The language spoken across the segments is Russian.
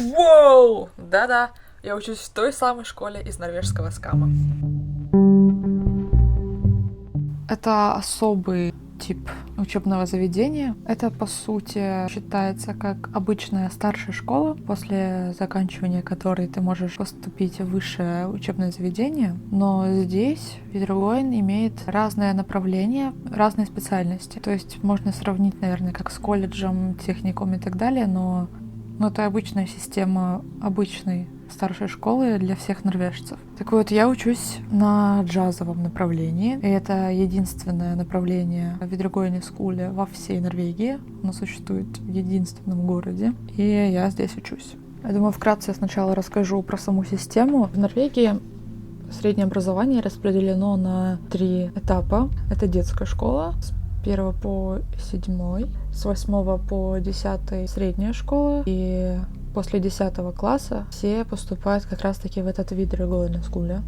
Воу! Да-да, я учусь в той самой школе из норвежского скама. Это особый тип учебного заведения. Это, по сути, считается как обычная старшая школа, после заканчивания которой ты можешь поступить в высшее учебное заведение. Но здесь Видергоин имеет разное направление, разные специальности. То есть можно сравнить, наверное, как с колледжем, техникум и так далее, но это обычная система обычной старшей школы для всех норвежцев. Так вот, я учусь на джазовом направлении. И это единственное направление в Видергоине скуле во всей Норвегии. Оно существует в единственном городе. И я здесь учусь. Я думаю, вкратце я сначала расскажу про саму систему. В Норвегии среднее образование распределено на 3 этапа. Это детская школа с 1 по 7, с 8 по 10 средняя школа, и после 10 класса все поступают как раз-таки в этот Видергоин скуле,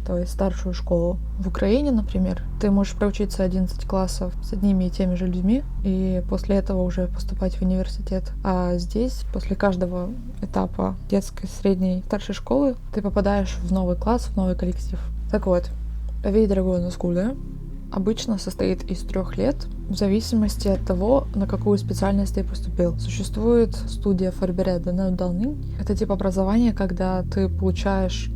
то есть старшую школу. В Украине, например, ты можешь проучиться 11 классов с одними и теми же людьми, и после этого уже поступать в университет. А здесь, после каждого этапа детской, средней, старшей школы, ты попадаешь в новый класс, в новый коллектив. Так вот, Видергоин скуле обычно состоит из 3 лет, в зависимости от того, на какую специальность ты поступил. Существует студия forberedende utdanning. Это тип образования, когда ты получаешь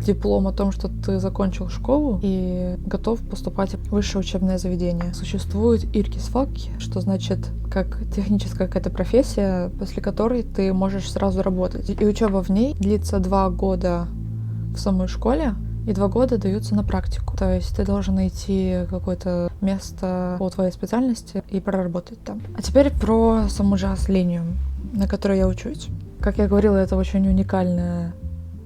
диплом о том, что ты закончил школу и готов поступать в высшее учебное заведение. Существует yrkesfag, что значит как техническая какая-то профессия, после которой ты можешь сразу работать. И учеба в ней длится 2 года в самой школе, и 2 года даются на практику. То есть ты должен найти какое-то место по твоей специальности и проработать там. А теперь про саму джаз-линию, на которой я учусь. Как я говорила, это очень уникальное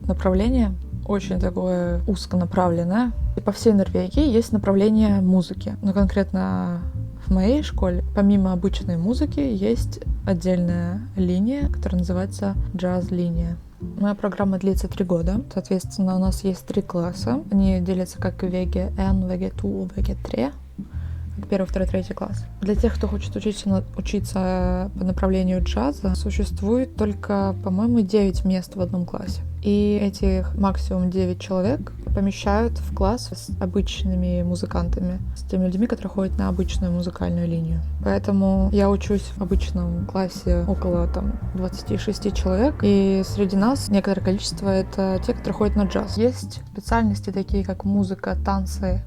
направление, очень такое узконаправленное. И по всей Норвегии есть направление музыки. Но конкретно в моей школе, помимо обычной музыки, есть отдельная линия, которая называется джаз-линия. Моя программа длится 3 года. Соответственно, у нас есть 3 класса. Они делятся как VG1, VG2, VG3. 1, 2, 3 класс. Для тех, кто хочет учиться по направлению джаза, существует только, по-моему, 9 мест в одном классе. И этих максимум 9 человек помещают в класс с обычными музыкантами, с теми людьми, которые ходят на обычную музыкальную линию. Поэтому я учусь в обычном классе около 26 человек, и среди нас некоторое количество — это те, которые ходят на джаз. Есть специальности такие, как музыка, танцы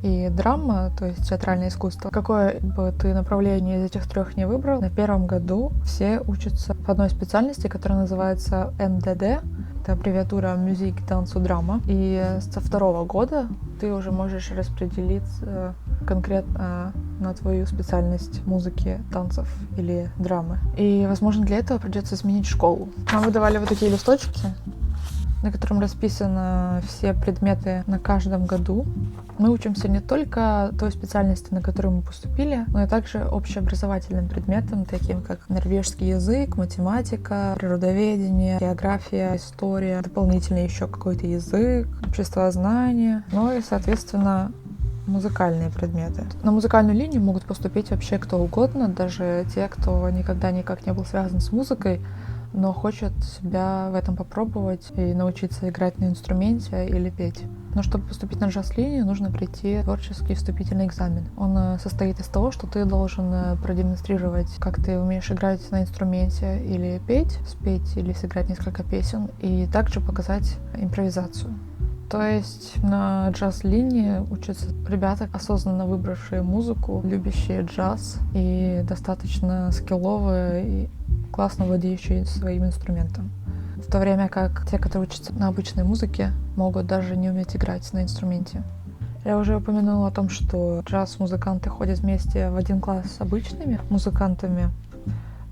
и драма, то есть театральное искусство. Какое бы ты направление из этих 3 не выбрал, на 1 году все учатся по одной специальности, которая называется МДД. Это аббревиатура Music, Dance, Drama. И со 2 года ты уже можешь распределиться конкретно на твою специальность музыки, танцев или драмы. И, возможно, для этого придется сменить школу. Нам выдавали вот такие листочки, на котором расписаны все предметы на каждом году. Мы учимся не только той специальности, на которую мы поступили, но и также общеобразовательным предметам, таким как норвежский язык, математика, природоведение, география, история, дополнительно еще какой-то язык, обществознание, ну и, соответственно, музыкальные предметы. На музыкальную линию могут поступить вообще кто угодно, даже те, кто никогда никак не был связан с музыкой, но хочет себя в этом попробовать и научиться играть на инструменте или петь. Но чтобы поступить на джаз-линию, нужно пройти творческий вступительный экзамен. Он состоит из того, что ты должен продемонстрировать, как ты умеешь играть на инструменте или петь, спеть или сыграть несколько песен, и также показать импровизацию. То есть на джаз-линии учатся ребята, осознанно выбравшие музыку, любящие джаз и достаточно скилловые и классно владеющие своим инструментом. В то время как те, которые учатся на обычной музыке, могут даже не уметь играть на инструменте. Я уже упомянула о том, что джаз-музыканты ходят вместе в один класс с обычными музыкантами,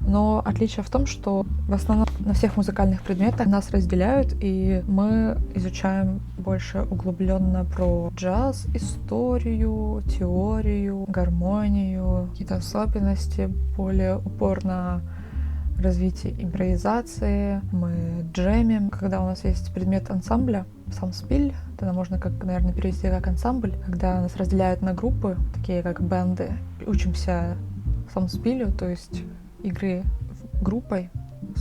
но отличие в том, что в основном на всех музыкальных предметах нас разделяют, и мы изучаем больше углубленно про джаз, историю, теорию, гармонию, какие-то особенности, более упор на развитие импровизации. Мы джемим, когда у нас есть предмет ансамбля, самспиль, это можно, наверное, перевести как ансамбль, когда нас разделяют на группы, такие как бенды. Учимся самспилю, то есть игры группой,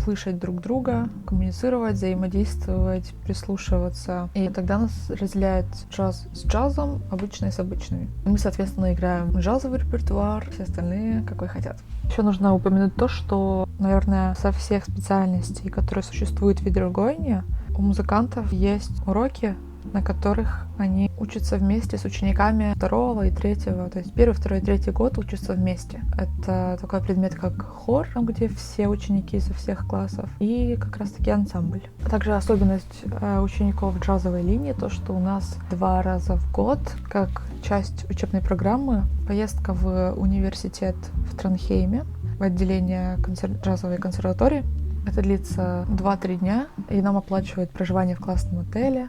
слышать друг друга, коммуницировать, взаимодействовать, прислушиваться. И тогда нас разделяет джаз с джазом, обычный с обычными. Мы, соответственно, играем джазовый репертуар, все остальные какой хотят. Еще нужно упомянуть то, что, наверное, со всех специальностей, которые существуют в видеоигре, у музыкантов есть уроки, на которых они учатся вместе с учениками второго и третьего, то есть первый, второй и третий год учатся вместе. Это такой предмет, как хор, где все ученики со всех классов, и как раз-таки ансамбль. Также особенность учеников джазовой линии то, что у нас 2 раза в год, как часть учебной программы, поездка в университет в Тронхейме, в отделение джазовой консерватории. Это длится 2-3 дня, и нам оплачивают проживание в классном отеле,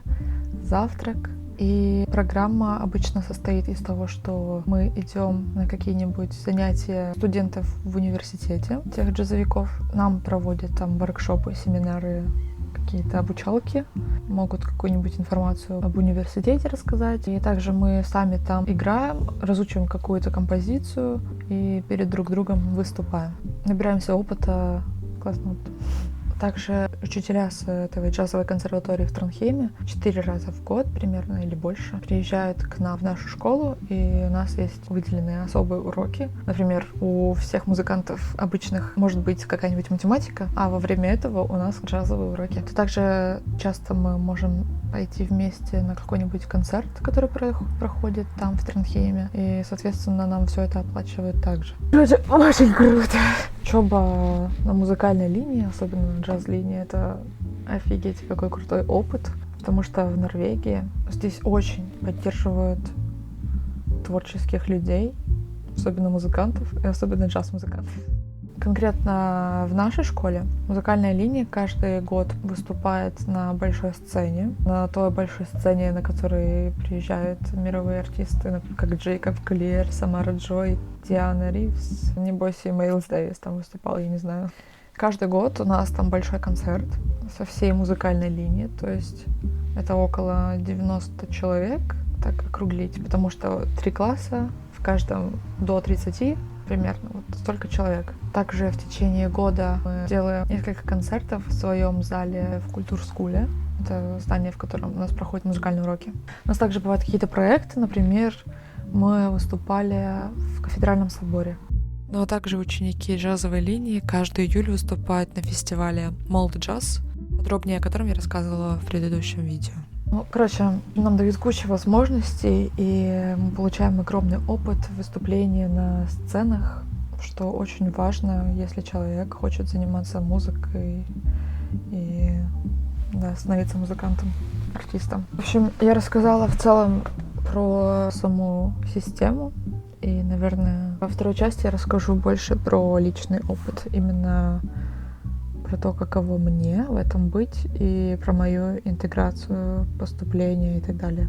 завтрак. И программа обычно состоит из того, что мы идем на какие-нибудь занятия студентов в университете, тех джазовиков. Нам проводят там воркшопы, семинары, какие-то обучалки, могут какую-нибудь информацию об университете рассказать. И также мы сами там играем, разучиваем какую-то композицию и перед друг другом выступаем. Набираемся опыта, классного опыта. Также учителя с этой джазовой консерватории в Тронхейме 4 раза в год примерно или больше приезжают к нам в нашу школу, и у нас есть выделенные особые уроки. Например, у всех музыкантов обычных может быть какая-нибудь математика, а во время этого у нас джазовые уроки. Также часто мы можем пойти вместе на какой-нибудь концерт, который проходит там в Тронхейме, и, соответственно, нам все это оплачивают также. Это очень круто! Учеба на музыкальной линии, особенно на джаз-линии, это офигеть какой крутой опыт, потому что в Норвегии здесь очень поддерживают творческих людей, особенно музыкантов, и особенно джаз-музыкантов. Конкретно в нашей школе музыкальная линия каждый год выступает на большой сцене, на той большой сцене, на которой приезжают мировые артисты, например, как Джейкоб Клир, Самара Джой, Диана Ривз, небось и Мейлс Дэвис там выступал, я не знаю. Каждый год у нас там большой концерт со всей музыкальной линией, то есть это около 90 человек, так округлить, потому что 3 класса, в каждом до 30 примерно, вот столько человек. Также в течение года мы делаем несколько концертов в своем зале в Культурскуле. Это здание, в котором у нас проходят музыкальные уроки. У нас также бывают какие-то проекты, например, мы выступали в Кафедральном соборе. Ну а также ученики джазовой линии каждый июль выступают на фестивале Молд Джаз, подробнее о котором я рассказывала в предыдущем видео. Ну, короче, нам дают кучу возможностей, и мы получаем огромный опыт выступления на сценах, что очень важно, если человек хочет заниматься музыкой и становиться музыкантом, артистом. В общем, я рассказала в целом про саму систему, и, наверное, во второй части я расскажу больше про личный опыт, именно про то, каково мне в этом быть, и про мою интеграцию, поступление и так далее.